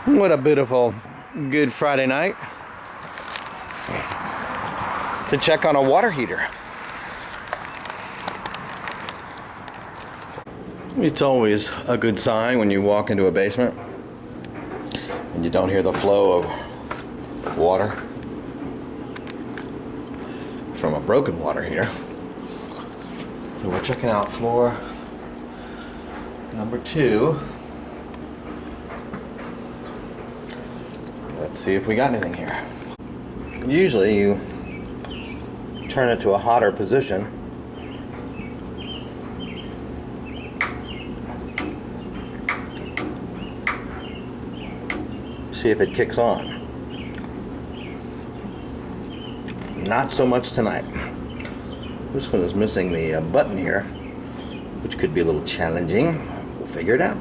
What a beautiful, good Friday night to check on a water heater. It's always a good sign when you walk into a basement and you don't hear the flow of water from a broken water heater. So we're checking out floor number 2. Let's see if we got anything here. Usually you turn it to a hotter position. See if it kicks on. Not so much tonight. This one is missing the button here, which could be a little challenging. We'll figure it out.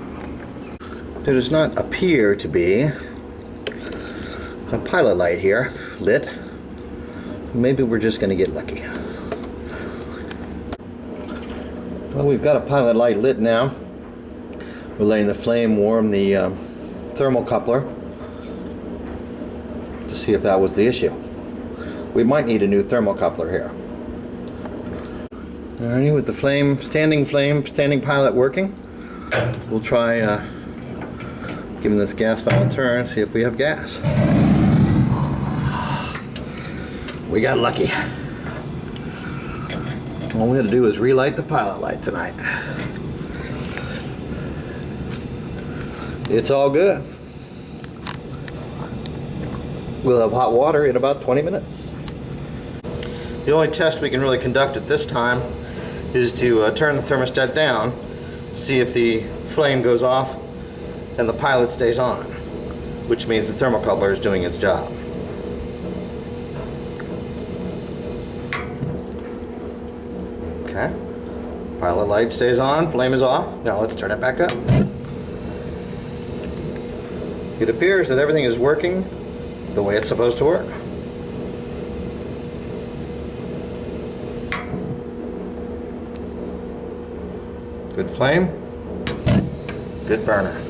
There does not appear to be a pilot light here lit. Maybe we're just going to get lucky. Well, we've got a pilot light lit now. We're letting the flame warm the thermocoupler to see if that was the issue. We might need a new thermocoupler here. Alrighty, with the standing pilot working, we'll try giving this gas valve a turn, see if we have gas. We got lucky. All we had to do is relight the pilot light tonight. It's all good. We'll have hot water in about 20 minutes. The only test we can really conduct at this time is to turn the thermostat down, see if the flame goes off and the pilot stays on, which means the thermocoupler is doing its job. Okay, pilot light stays on, flame is off. Now let's turn it back up. It appears that everything is working the way it's supposed to work. Good flame, good burner.